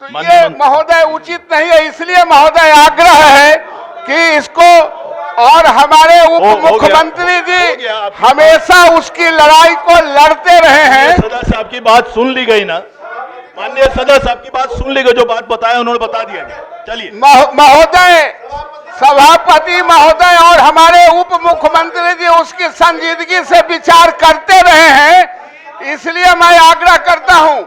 तो ये महोदय उचित नहीं है, इसलिए महोदय आग्रह है कि इसको और हमारे उप मुख्यमंत्री जी हमेशा उसकी लड़ाई को लड़ते रहे हैं। सदस्य साहब की बात सुन ली गई ना, माननीय सदस्य साहब की बात सुन ली गई, जो बात बताया उन्होंने बता दिया। चलिए महोदय, सभापति महोदय और हमारे उप मुख्यमंत्री जी उसकी संजीदगी से विचार करते रहे हैं, इसलिए मैं आग्रह करता हूं।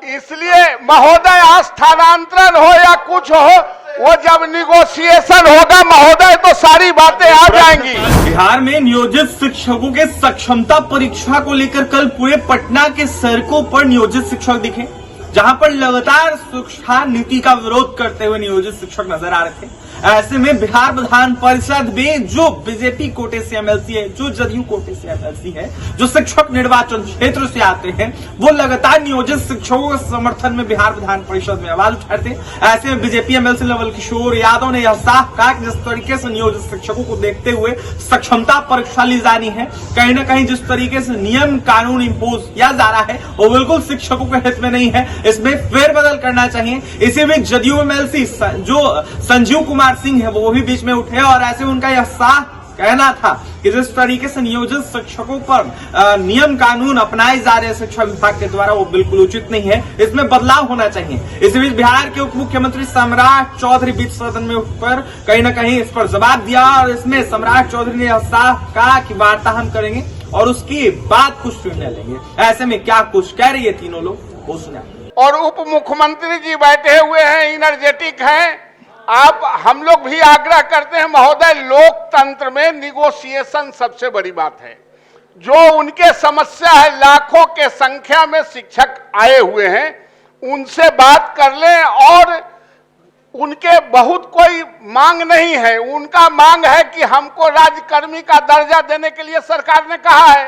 इसलिए महोदय स्थानांतरण हो या कुछ हो, वो जब निगोशिएशन होगा महोदय तो सारी बातें आ जाएंगी। बिहार में नियोजित शिक्षकों के सक्षमता परीक्षा को लेकर कल पूरे पटना के सड़कों पर नियोजित शिक्षक दिखे, जहां पर लगातार शिक्षा नीति का विरोध करते हुए नियोजित शिक्षक नजर आ रहे थे। ऐसे में बिहार विधान परिषद में जो बीजेपी कोटे से एमएलसी है, जो जदयू कोटे से एमएलसी है, जो शिक्षक निर्वाचन क्षेत्र से आते हैं, वो लगातार नियोजित शिक्षकों के समर्थन में बिहार विधान परिषद में आवाज उठाते। ऐसे में बीजेपी एमएलसी नवल किशोर यादव ने यह साफ कहा कि जिस तरीके से नियोजित शिक्षकों को देखते हुए सक्षमता परीक्षा ली जानी है, कहीं न कहीं जिस तरीके से नियम कानून इम्पोज किया जा रहा है वो बिल्कुल शिक्षकों के हित में नहीं है, इसमें फेरबदल करना चाहिए। इसी में जदयू एमएलसी जो संजीव कुमार सिंह है वो भी बीच में उठे और ऐसे उनका यह साफ कहना था कि जिस तरीके से नियोजित शिक्षकों पर नियम कानून अपनाए जा रहे हैं शिक्षा विभाग के द्वारा, वो बिल्कुल उचित नहीं है, इसमें बदलाव होना चाहिए। इसी बीच बिहार के उप मुख्यमंत्री सम्राट चौधरी बीच सदन में उठकर कहीं न कहीं इस पर जवाब दिया और इसमें सम्राट चौधरी ने यह साफ कहा कि वार्ता हम करेंगे और उसके बाद कुछ निर्णय लेंगे। ऐसे में क्या कुछ कह रही है तीनों लोग, वो सुना। और उप मुख्यमंत्री जी बैठे हुए हैं, इनर्जेटिक हैं। आप हम लोग भी आग्रह करते हैं महोदय, लोकतंत्र में निगोशिएशन सबसे बड़ी बात है। जो उनके समस्या है, लाखों के संख्या में शिक्षक आए हुए हैं, उनसे बात कर लें। और उनके बहुत कोई मांग नहीं है, उनका मांग है कि हमको राज्यकर्मी का दर्जा देने के लिए सरकार ने कहा है,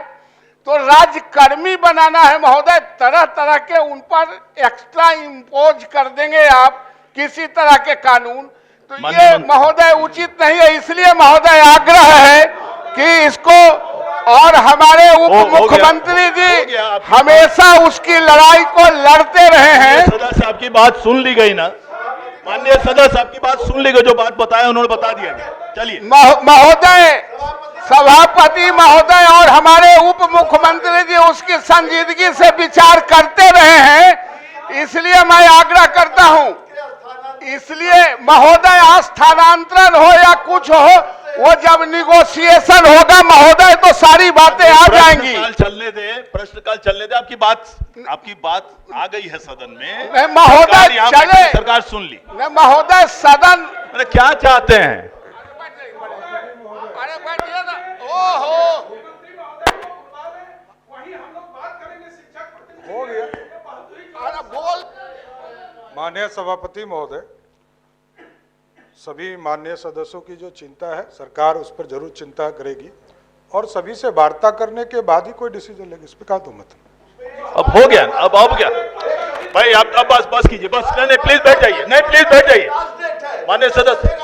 तो राज्यकर्मी बनाना है महोदय। तरह तरह के उन पर एक्स्ट्रा इम्पोज कर देंगे आप किसी तरह के कानून, तो ये महोदय उचित नहीं है। इसलिए महोदय आग्रह है कि इसको और हमारे उप मुख्यमंत्री जी हमेशा उसकी लड़ाई को लड़ते रहे हैं। सदस्य साहब की बात सुन ली गई ना, माननीय सदस्य साहब की बात सुन ली गई, जो बात बताया उन्होंने बता दिया। चलिए महोदय, सभापति महोदय और हमारे उप मुख्यमंत्री जी उसकी संजीदगी से विचार करते रहे हैं, इसलिए मैं आग्रह करता हूं। इसलिए महोदय स्थानांतरण हो या कुछ हो, वो जब निगोशिएशन होगा महोदय तो सारी बातें आ जाएंगी। प्रश्नकाल चलने दे। आपकी बात आ गई है सदन में, महोदय चले, सरकार सुन ली। महोदय सदन अरे क्या चाहते हैं? अरे बैठिए ना। ओहो हो गया। अरे बोल। माननीय सभापति महोदय, सभी माननीय सदस्यों की जो चिंता है सरकार उस पर जरूर चिंता करेगी और सभी से वार्ता करने के बाद ही कोई डिसीजन लेगी, इस पर क्या तो मत। अब हो गया, अब गया भाई, आप बस कीजिए, बस। नहीं प्लीज बैठ जाइए, नहीं प्लीज बैठ जाइए माननीय सदस्य।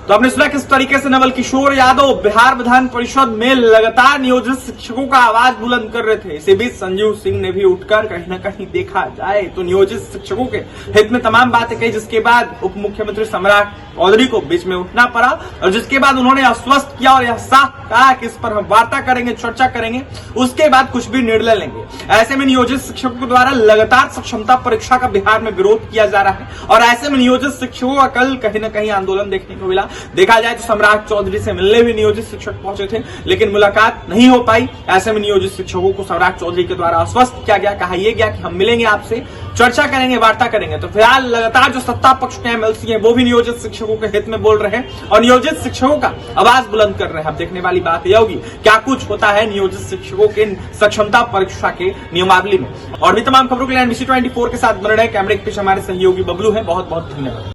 तो आपने सुना किस तरीके से नवल किशोर यादव बिहार विधान परिषद में लगातार नियोजित शिक्षकों का आवाज बुलंद कर रहे थे। इसी बीच संजीव सिंह ने भी उठकर कहीं न कहीं देखा जाए तो नियोजित शिक्षकों के हित में तमाम बातें कही, जिसके बाद उप मुख्यमंत्री सम्राट चौधरी को बीच में उठना पड़ा और जिसके बाद उन्होंने आश्वस्त किया और यह साफ कहा कि इस पर हम वार्ता करेंगे, चर्चा करेंगे, उसके बाद कुछ भी निर्णय लेंगे। ऐसे में नियोजित शिक्षकों द्वारा लगातार सक्षमता परीक्षा का बिहार में विरोध किया जा रहा है और ऐसे में नियोजित शिक्षकों का कल कहीं न कहीं आंदोलन देखने को मिला। देखा जाए तो सम्राट चौधरी से मिलने भी नियोजित शिक्षक पहुंचे थे, लेकिन मुलाकात नहीं हो पाई। ऐसे में नियोजित शिक्षकों को सम्राट चौधरी के द्वारा आश्वस्त किया गया, कहा यह गया कि हम मिलेंगे आपसे, चर्चा करेंगे, वार्ता करेंगे। तो फिलहाल लगातार जो सत्ता पक्ष के एमएलसी हैं वो भी नियोजित शिक्षकों के हित में बोल रहे हैं और नियोजित शिक्षकों का आवाज बुलंद कर रहे हैं। अब देखने वाली बात यह होगी क्या कुछ होता है नियोजित शिक्षकों के सक्षमता परीक्षा के नियमावली में। और भी तमाम खबरों के लिए NBC 24 के साथ बने रहे। कैमरे के पीछे हमारे सहयोगी बबलू है। बहुत बहुत धन्यवाद।